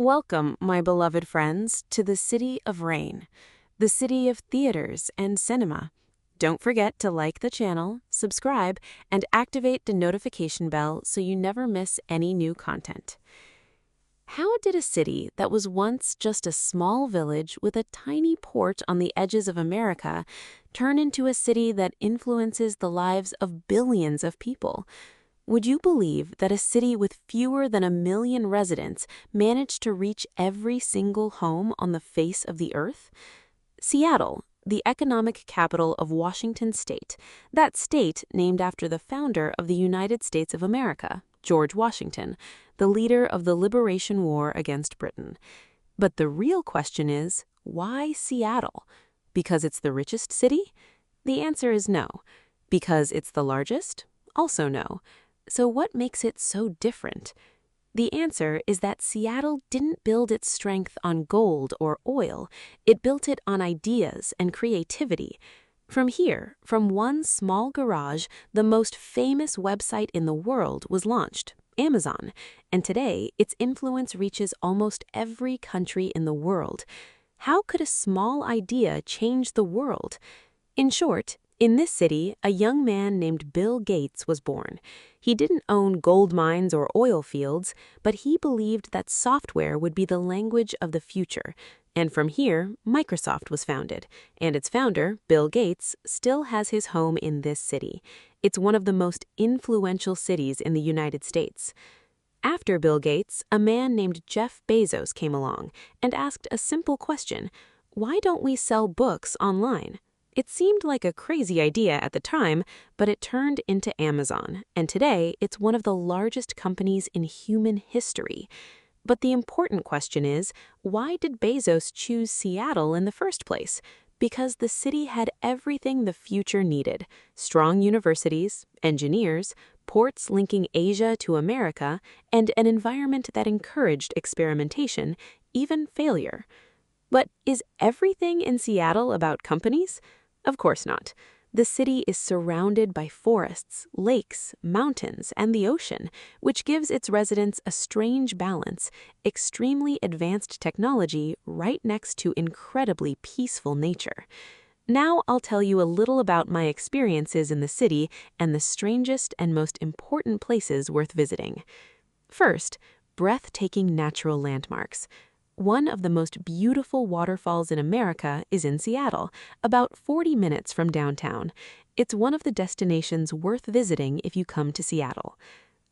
Welcome, my beloved friends, to the City of Rain, the city of theaters and cinema. Don't forget to like the channel, subscribe, and activate the notification bell so you never miss any new content. How did a city that was once just a small village with a tiny port on the edges of America turn into a city that influences the lives of billions of people? Would you believe that a city with fewer than 1 million residents managed to reach every single home on the face of the earth? Seattle, the economic capital of Washington State, that state named after the founder of the United States of America, George Washington, the leader of the Liberation War against Britain. But the real question is, why Seattle? Because it's the richest city? The answer is no. Because it's the largest? Also no. So what makes it so different? The answer is that Seattle didn't build its strength on gold or oil. It built it on ideas and creativity. From here, from one small garage, the most famous website in the world was launched, Amazon, and today its influence reaches almost every country in the world. How could a small idea change the world? In short, in this city, a young man named Bill Gates was born. He didn't own gold mines or oil fields, but he believed that software would be the language of the future. And from here, Microsoft was founded, and its founder, Bill Gates, still has his home in this city. It's one of the most influential cities in the United States. After Bill Gates, a man named Jeff Bezos came along and asked a simple question: why don't we sell books online? It seemed like a crazy idea at the time, but it turned into Amazon, and today it's one of the largest companies in human history. But the important question is, why did Bezos choose Seattle in the first place? Because the city had everything the future needed: strong universities, engineers, ports linking Asia to America, and an environment that encouraged experimentation, even failure. But is everything in Seattle about companies? Of course not. The city is surrounded by forests, lakes, mountains, and the ocean, which gives its residents a strange balance: extremely advanced technology right next to incredibly peaceful nature. Now I'll tell you a little about my experiences in the city and the strangest and most important places worth visiting. First, breathtaking natural landmarks. One of the most beautiful waterfalls in America is in Seattle, about 40 minutes from downtown. It's one of the destinations worth visiting if you come to Seattle.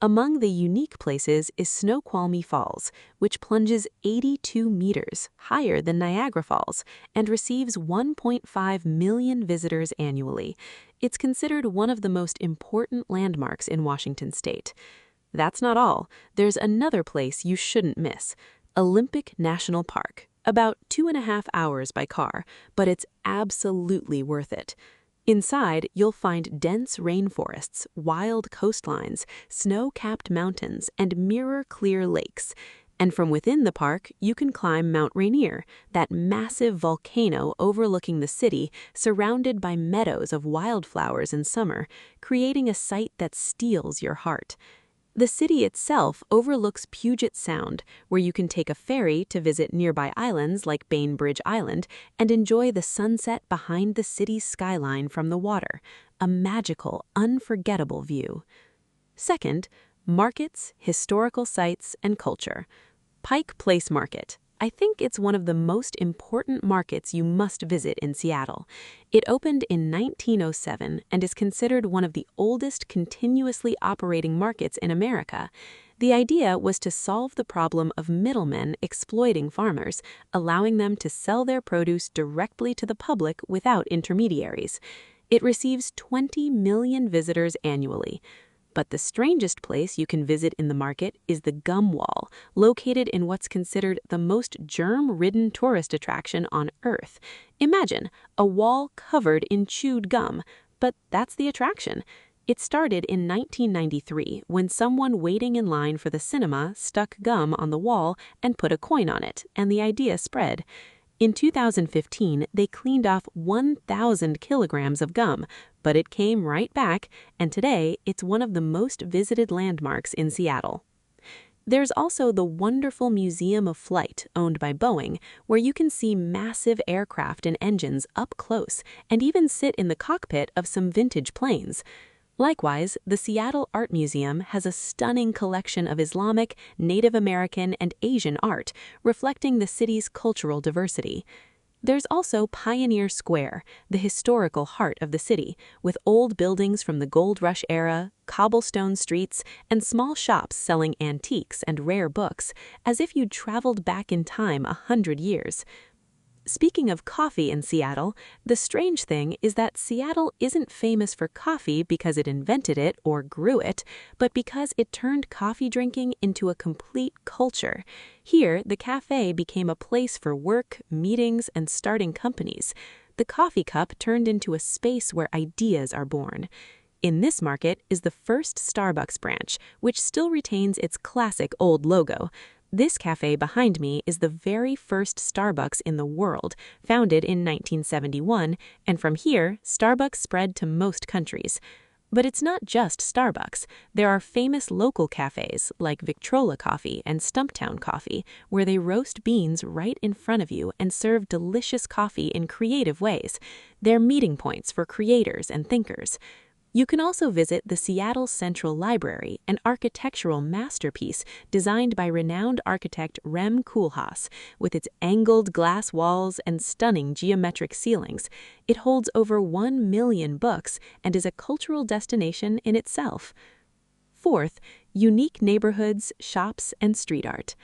Among the unique places is Snoqualmie Falls, which plunges 82 meters, higher than Niagara Falls, and receives 1.5 million visitors annually. It's considered one of the most important landmarks in Washington State. That's not all. There's another place you shouldn't miss: Olympic National Park, about 2.5 hours by car, but it's absolutely worth it. Inside, you'll find dense rainforests, wild coastlines, snow-capped mountains, and mirror-clear lakes. And from within the park, you can climb Mount Rainier, that massive volcano overlooking the city, surrounded by meadows of wildflowers in summer, creating a sight that steals your heart. The city itself overlooks Puget Sound, where you can take a ferry to visit nearby islands like Bainbridge Island and enjoy the sunset behind the city's skyline from the water, a magical, unforgettable view. Second, markets, historical sites, and culture. Pike Place Market. I think it's one of the most important markets you must visit in Seattle. It opened in 1907 and is considered one of the oldest continuously operating markets in America. The idea was to solve the problem of middlemen exploiting farmers, allowing them to sell their produce directly to the public without intermediaries. It receives 20 million visitors annually. But the strangest place you can visit in the market is the Gum Wall, located in what's considered the most germ-ridden tourist attraction on Earth. Imagine a wall covered in chewed gum, but that's the attraction. It started in 1993 when someone waiting in line for the cinema stuck gum on the wall and put a coin on it, and the idea spread. In 2015, they cleaned off 1,000 kilograms of gum, but it came right back, and today it's one of the most visited landmarks in Seattle. There's also the wonderful Museum of Flight, owned by Boeing, where you can see massive aircraft and engines up close and even sit in the cockpit of some vintage planes. Likewise, the Seattle Art Museum has a stunning collection of Islamic, Native American, and Asian art, reflecting the city's cultural diversity. There's also Pioneer Square, the historical heart of the city, with old buildings from the Gold Rush era, cobblestone streets, and small shops selling antiques and rare books, as if you'd traveled back in time 100 years. Speaking of coffee in Seattle, the strange thing is that Seattle isn't famous for coffee because it invented it or grew it, but because it turned coffee drinking into a complete culture. Here, the cafe became a place for work, meetings, and starting companies. The coffee cup turned into a space where ideas are born. In this market is the first Starbucks branch, which still retains its classic old logo. This cafe behind me is the very first Starbucks in the world, founded in 1971, and from here, Starbucks spread to most countries. But it's not just Starbucks. There are famous local cafes like Victrola Coffee and Stumptown Coffee, where they roast beans right in front of you and serve delicious coffee in creative ways. They're meeting points for creators and thinkers. You can also visit the Seattle Central Library, an architectural masterpiece designed by renowned architect Rem Koolhaas. With its angled glass walls and stunning geometric ceilings, it holds over 1 million books and is a cultural destination in itself. Fourth, unique neighborhoods, shops, and street art.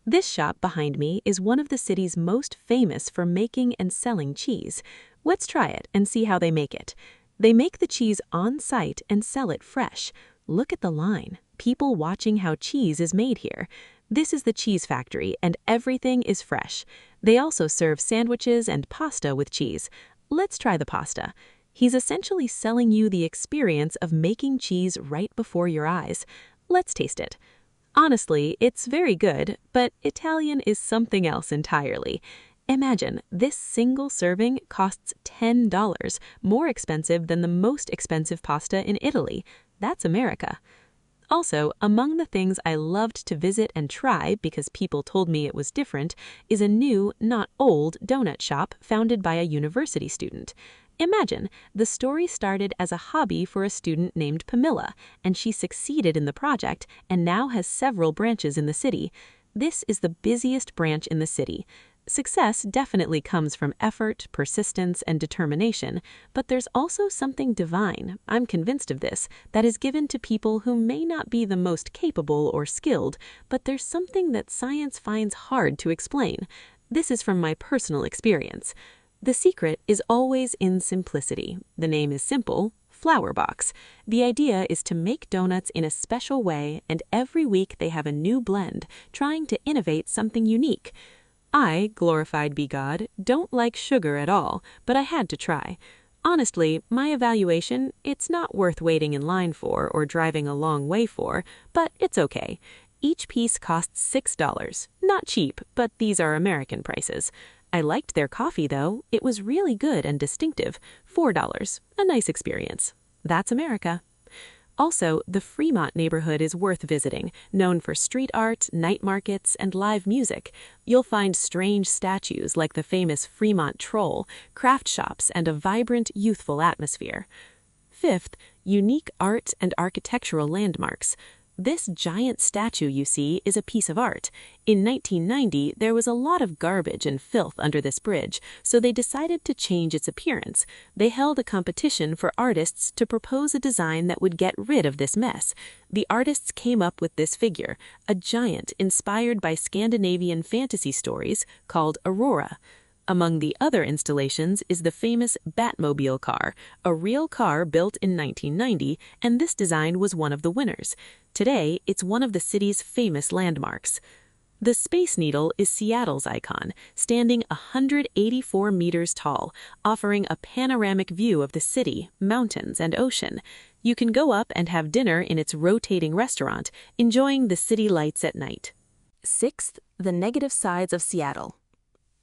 This shop behind me is one of the city's most famous for making and selling cheese. Let's try it and see how they make it. They make the cheese on site and sell it fresh. Look at the line. People watching how cheese is made here. This is the cheese factory, and everything is fresh. They also serve sandwiches and pasta with cheese. Let's try the pasta. He's essentially selling you the experience of making cheese right before your eyes. Let's taste it. Honestly, it's very good, but Italian is something else entirely. Imagine, this single serving costs $10, more expensive than the most expensive pasta in Italy. That's America. Also, among the things I loved to visit and try because people told me it was different is a new, not old, donut shop founded by a university student. Imagine, the story started as a hobby for a student named Pamela, and she succeeded in the project and now has several branches in the city. This is the busiest branch in the city. Success definitely comes from effort, persistence, and determination, but there's also something divine, I'm convinced of this, that is given to people who may not be the most capable or skilled, but there's something that science finds hard to explain. This is from my personal experience. The secret is always in simplicity. The name is simple. Flower Box. The idea is to make donuts in a special way, and every week they have a new blend, trying to innovate something unique. I, glorified be God, don't like sugar at all, but I had to try. Honestly, my evaluation, it's not worth waiting in line for or driving a long way for, but it's okay. Each piece costs $6. Not cheap, but these are American prices. I liked their coffee, though. It was really good and distinctive. $4. A nice experience. That's America. Also, the Fremont neighborhood is worth visiting, known for street art, night markets, and live music. You'll find strange statues like the famous Fremont Troll, craft shops, and a vibrant, youthful atmosphere. Fifth, unique art and architectural landmarks. This giant statue you see is a piece of art. In 1990, there was a lot of garbage and filth under this bridge, so they decided to change its appearance. They held a competition for artists to propose a design that would get rid of this mess. The artists came up with this figure, a giant inspired by Scandinavian fantasy stories called Aurora. Among the other installations is the famous Batmobile car, a real car built in 1990, and this design was one of the winners. Today, it's one of the city's famous landmarks. The Space Needle is Seattle's icon, standing 184 meters tall, offering a panoramic view of the city, mountains, and ocean. You can go up and have dinner in its rotating restaurant, enjoying the city lights at night. Sixth, the negative sides of Seattle.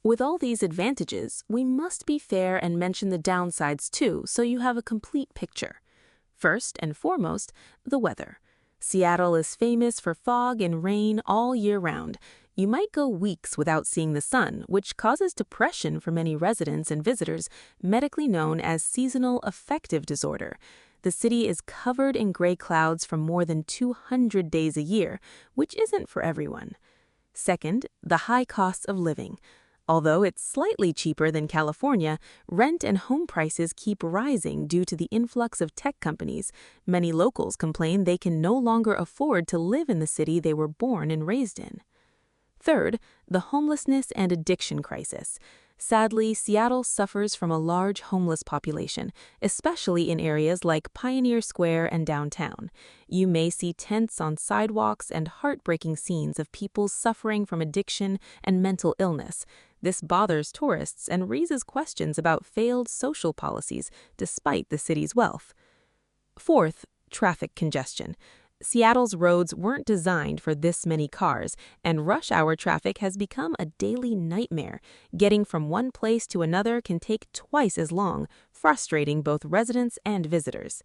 With all these advantages, we must be fair and mention the downsides too, so you have a complete picture. First and foremost, the weather. Seattle is famous for fog and rain all year round. You might go weeks without seeing the sun, which causes depression for many residents and visitors, medically known as seasonal affective disorder. The city is covered in gray clouds for more than 200 days a year, which isn't for everyone. Second, the high costs of living. Although it's slightly cheaper than California, rent and home prices keep rising due to the influx of tech companies. Many locals complain they can no longer afford to live in the city they were born and raised in. Third, the homelessness and addiction crisis. Sadly, Seattle suffers from a large homeless population, especially in areas like Pioneer Square and downtown. You may see tents on sidewalks and heartbreaking scenes of people suffering from addiction and mental illness. This bothers tourists and raises questions about failed social policies despite the city's wealth. Fourth, traffic congestion. Seattle's roads weren't designed for this many cars, and rush hour traffic has become a daily nightmare. Getting from one place to another can take twice as long, frustrating both residents and visitors.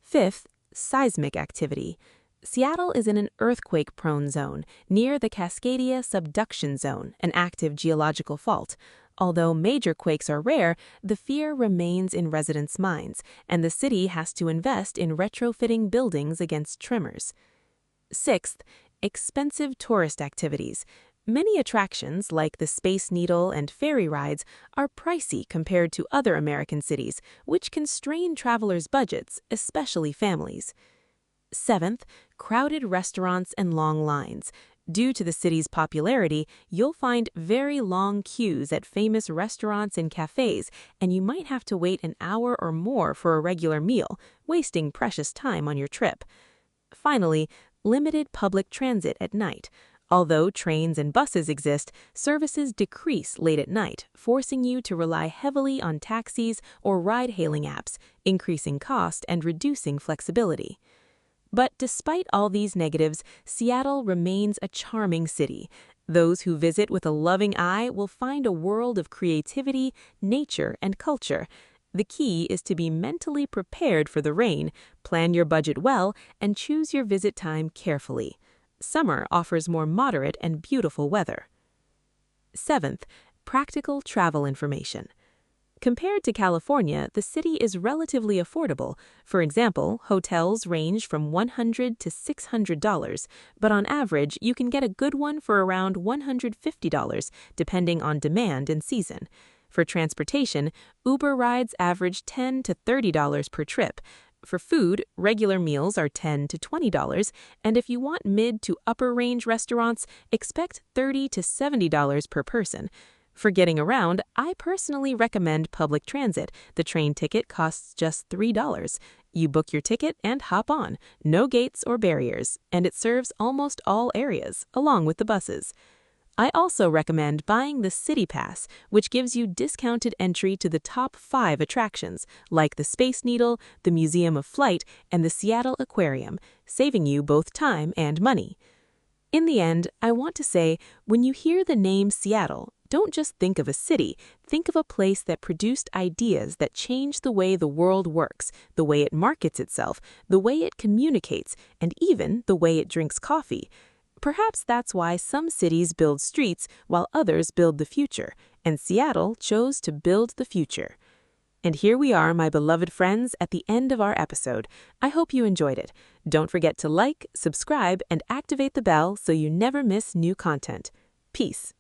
Fifth, seismic activity. Seattle is in an earthquake-prone zone, near the Cascadia Subduction Zone, an active geological fault. Although major quakes are rare, the fear remains in residents' minds, and the city has to invest in retrofitting buildings against tremors. Sixth, expensive tourist activities. Many attractions, like the Space Needle and ferry rides, are pricey compared to other American cities, which can strain travelers' budgets, especially families. Seventh, crowded restaurants and long lines. Due to the city's popularity, you'll find very long queues at famous restaurants and cafes, and you might have to wait an hour or more for a regular meal, wasting precious time on your trip. Finally, limited public transit at night. Although trains and buses exist, services decrease late at night, forcing you to rely heavily on taxis or ride-hailing apps, increasing cost and reducing flexibility. But despite all these negatives, Seattle remains a charming city. Those who visit with a loving eye will find a world of creativity, nature, and culture. The key is to be mentally prepared for the rain, plan your budget well, and choose your visit time carefully. Summer offers more moderate and beautiful weather. Seventh, practical travel information. Compared to California, the city is relatively affordable. For example, hotels range from $100 to $600, but on average, you can get a good one for around $150, depending on demand and season. For transportation, Uber rides average $10 to $30 per trip. For food, regular meals are $10 to $20, and if you want mid to upper range restaurants, expect $30 to $70 per person. For getting around, I personally recommend public transit. The train ticket costs just $3. You book your ticket and hop on. No gates or barriers, and it serves almost all areas, along with the buses. I also recommend buying the City Pass, which gives you discounted entry to the top 5 attractions, like the Space Needle, the Museum of Flight, and the Seattle Aquarium, saving you both time and money. In the end, I want to say, when you hear the name Seattle, don't just think of a city, think of a place that produced ideas that change the way the world works, the way it markets itself, the way it communicates, and even the way it drinks coffee. Perhaps that's why some cities build streets while others build the future, and Seattle chose to build the future. And here we are, my beloved friends, at the end of our episode. I hope you enjoyed it. Don't forget to like, subscribe, and activate the bell so you never miss new content. Peace.